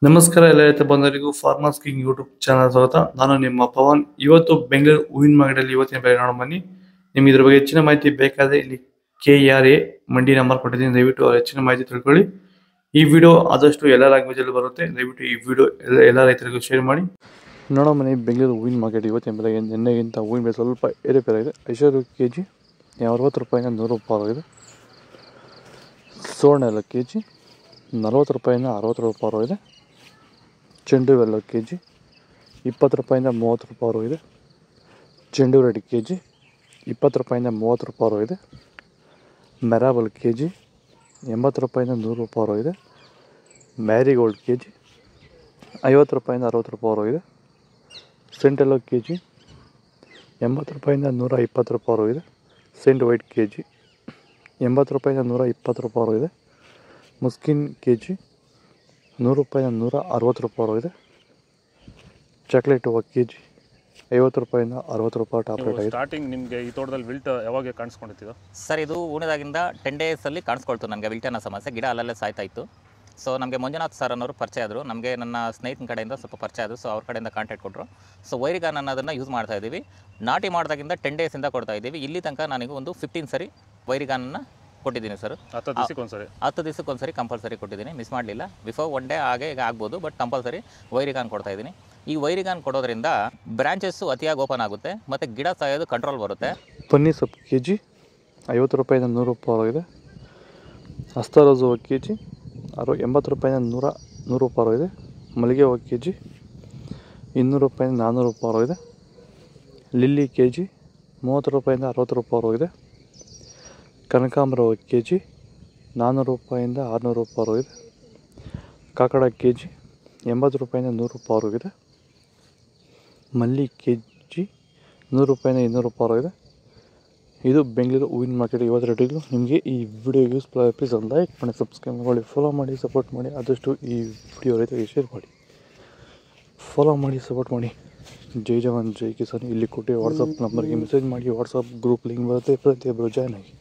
ನಮಸ್ಕಾರ ಎಲ್ಲ ರೈತ ಬಂಧುಗಳಿಗೂ ಫಾರ್ಮರ್ಸ್ ಕಿಂಗ್ ಯೂಟ್ಯೂಬ್ ಚಾನಲ್ ಸ್ವಾಗತ. ನಾನು ನಿಮ್ಮ ಪವನ್. ಇವತ್ತು ಬೆಂಗಳೂರು ಹೂವಿನ ಮಾರ್ಕೆಟಲ್ಲಿ ಇವತ್ತಿನ ಬೆಲೆ ನೋಡೋಣ ಬನ್ನಿ. ನಿಮ್ಗೆ ಇದ್ರ ಬಗ್ಗೆ ಹೆಚ್ಚಿನ ಮಾಹಿತಿ ಬೇಕಾದ್ರೆ ಇಲ್ಲಿ KRA ಮಂಡಿ ನಂಬರ್ ಕೊಟ್ಟಿದ್ದೀನಿ, ದಯವಿಟ್ಟು ಹೆಚ್ಚಿನ ಮಾಹಿತಿ ತಿಳ್ಕೊಳ್ಳಿ. ಈ ವಿಡಿಯೋ ಆದಷ್ಟು ಎಲ್ಲ ಲ್ಯಾಂಗ್ವೇಜ್ ಅಲ್ಲಿ ಬರುತ್ತೆ, ದಯವಿಟ್ಟು ಈ ವಿಡಿಯೋ ಎಲ್ಲ ರೈತರಿಗೂ ಶೇರ್ ಮಾಡಿ. ನೋಡೋ ಮನೆ ಬೆಂಗಳೂರು ಹೂವಿನ ಮಾರ್ಕೆಟ್ ಇವತ್ತಿನ ಬೆಲೆ ನಿನ್ನೆಗಿಂತ ಹೂವಿನ ಬೆಲೆ ಸ್ವಲ್ಪ ಏರುಪೇರಾಗಿದೆ. ಐಶ್ವರ್ಯ ಕೆಜಿ 60 ರೂಪಾಯಿಂದ 100 ರೂಪಾಯಿ ಆಗಿದೆ. ಸುವರ್ಣ ಎಲ್ಲ ಕೆಜಿ 40 ರೂಪಾಯಿಂದ 60 ರೂಪಾಯಿ ಇದೆ. ಚೆಂಡು ಹೂವೆಲ್ಲ ಕೆಜಿ 20 ರೂಪಾಯಿಂದ 30 ರೂಪಾಯಿ ಇದೆ. ಚೆಂಡು ರೆಡ್ ಕೆಜಿ 20 ರೂಪಾಯಿಂದ 30 ರೂಪಾಯಿ ಇದೆ. ಮೆರಾಬಲ್ ಕೆಜಿ 80 ರೂಪಾಯಿಂದ 100 ರೂಪಾಯಿ ಇದೆ. ಮ್ಯಾರಿಗೋಲ್ಡ್ ಕೆಜಿ 50 ರೂಪಾಯಿಂದ 60 ರೂಪಾಯಿ ಇದೆ. ಸೆಂಟೆಲ್ಲೋ ಕೆಜಿ 80 ರೂಪಾಯಿಂದ 120 ರೂಪಾಯಿ ಇದೆ. ಸೆಂಟ್ ವೈಟ್ ಕೆಜಿ 80 ರೂಪಾಯಿಂದ 120 ರೂಪಾಯಿ ಇದೆ. ಮುಸ್ಕಿನ್ ಕೆಜಿ 100 ರೂಪಾಯಿಂದ 160 ರೂಪಾಯಿ ಇದೆ. ಚಾಕ್ಲೇಟ್ ಹೂವು ಕೆಜಿ 50 ರೂಪಾಯಿಂದ 60 ರೂಪಾಯಿ ಟಾಪ್ ರೇಟ್ ಆಗಿದೆ. ಸ್ಟಾರ್ಟಿಂಗ್ ನಿಮಗೆ ಈ ತೋಟದಲ್ಲಿ ವಿಲ್ಟ್ ಯಾವಾಗ ಕಾಣಿಸ್ಕೊಂಡಿತ್ತು ಸರ್? ಇದು ಹೂಣಿದಾಗಿಂದ 10 ಡೇಸಲ್ಲಿ ಕಾಣಿಸ್ಕೊಳ್ತು ನನಗೆ ವಿಲ್ಟ್ ಅನ್ನೋ ಸಮಸ್ಯೆ. ಗಿಡ ಅಲ್ಲಲ್ಲೇ ಸಾಯ್ತಾ ಇತ್ತು. ಸೊ ನಮಗೆ ಮಂಜುನಾಥ್ ಸರ್ ಅನ್ನೋರು ಪರಿಚಯ ಆದರು, ನಮಗೆ ನನ್ನ ಸ್ನೇಹಿತನ ಕಡೆಯಿಂದ ಸ್ವಲ್ಪ ಪರಿಚಯ ಆದರು. ಸೊ ಅವ್ರ ಕಡೆಯಿಂದ ಕಾಂಟ್ಯಾಕ್ಟ್ ಕೊಟ್ಟರು. ಸೊ ವೈರಿಗಾನ್ ಅನ್ನೋದನ್ನು ಯೂಸ್ ಮಾಡ್ತಾ ಇದ್ದೀವಿ. ನಾಟಿ ಮಾಡಿದಾಗಿಂದ 10 ಡೇಸಿಂದ ಕೊಡ್ತಾ ಇದ್ದೀವಿ. ಇಲ್ಲಿ ತನಕ ನನಗೆ ಒಂದು 15 ಸರಿ ವೈರಿಗಾನನ್ನು ಕೊಟ್ಟಿದ್ದೀನಿ ಸರ್. 10 ದಿವಸಕ್ಕೊಂದ್ಸರಿ ಕಂಪಲ್ಸರಿ ಕೊಟ್ಟಿದ್ದೀನಿ, ಮಿಸ್ ಮಾಡಲಿಲ್ಲ. ಬಿಫೋರ್ 1 ಡೇ ಹಾಗೆ ಈಗ ಆಗ್ಬೋದು, ಬಟ್ ಕಂಪಲ್ಸರಿ ವೈರಿಗಾನ್ ಕೊಡ್ತಾ ಇದ್ದೀನಿ. ಈ ವೈರಿಗಾನ್ ಕೊಡೋದ್ರಿಂದ ಬ್ರಾಂಚಸ್ಸು ಅತಿಯಾಗಿ ಓಪನ್ ಆಗುತ್ತೆ ಮತ್ತು ಗಿಡ ಸಾಯೋದು ಕಂಟ್ರೋಲ್ ಬರುತ್ತೆ. ಪನ್ನೀರ್ ಸೊಪ್ಪು ಕೆಜಿ 50 ರೂಪಾಯಿಂದ 100 ರೂಪಾಯಿ ಇದೆ. ಹಸ್ತಾರೋಸ್ ಹೂವು ಕೆಜಿ 80 ರೂಪಾಯಿಂದ 100 ರೂಪಾಯಿ ಇದೆ. ಮಲ್ಲಿಗೆ ಹೂವು ಕೆಜಿ 200 ರೂಪಾಯಿಂದ 400 ರೂಪಾಯಿ ಇದೆ. ಲಿಲ್ಲಿ ಕೆಜಿ 30 ರೂಪಾಯಿಂದ 60 ರೂಪಾಯಿ ಇದೆ. ಕನಕಾಂಬರ ಹೂವು ಕೆಜಿ 400 ರೂಪಾಯಿಂದ 600 ರೂಪಾಯಿ ಇದೆ. ಕಾಕಡ ಕೆಜಿ 80 ರೂಪಾಯಿಂದ 100 ರೂಪಾಯಿ ಇದೆ. ಮಲ್ಲಿ ಕೆಜಿ 100 ರೂಪಾಯಿಂದ 200 ರೂಪಾಯಿ ಇದೆ. ಇದು ಬೆಂಗಳೂರು ಹೂವಿನ ಮಾರ್ಕೆಟ್ ಇವತ್ತು ರೇಟಿಗೂ. ನಿಮಗೆ ಈ ವಿಡಿಯೋ ಯೂಸ್ಫುಲ್ ಆಗಿ ಪ್ಲೀಸ್ ಒಂದು ಲೈಕ್ ಮಾಡಿ, ಸಬ್ಸ್ಕ್ರೈಬ್ ಮಾಡಿ, ಫಾಲೋ ಮಾಡಿ, ಸಪೋರ್ಟ್ ಮಾಡಿ. ಆದಷ್ಟು ಈ ವಿಡಿಯೋ ರೈತರಿಗೆ ಶೇರ್ ಮಾಡಿ, ಫಾಲೋ ಮಾಡಿ, ಸಪೋರ್ಟ್ ಮಾಡಿ. ಜೈ ಜವಾನ್ ಜೈ ಕಿಸಾನ್. ಇಲ್ಲಿ ಕೊಟ್ಟು ವಾಟ್ಸಪ್ ನಂಬರ್ಗೆ ಮೆಸೇಜ್ ಮಾಡಿ. ವಾಟ್ಸಪ್ ಗ್ರೂಪ್ ಲಿಂಕ್ ಬರುತ್ತೆ, ಪ್ರತಿಯೊಬ್ಬರು ಜಾಯ್ನ್ ಆಗಿ.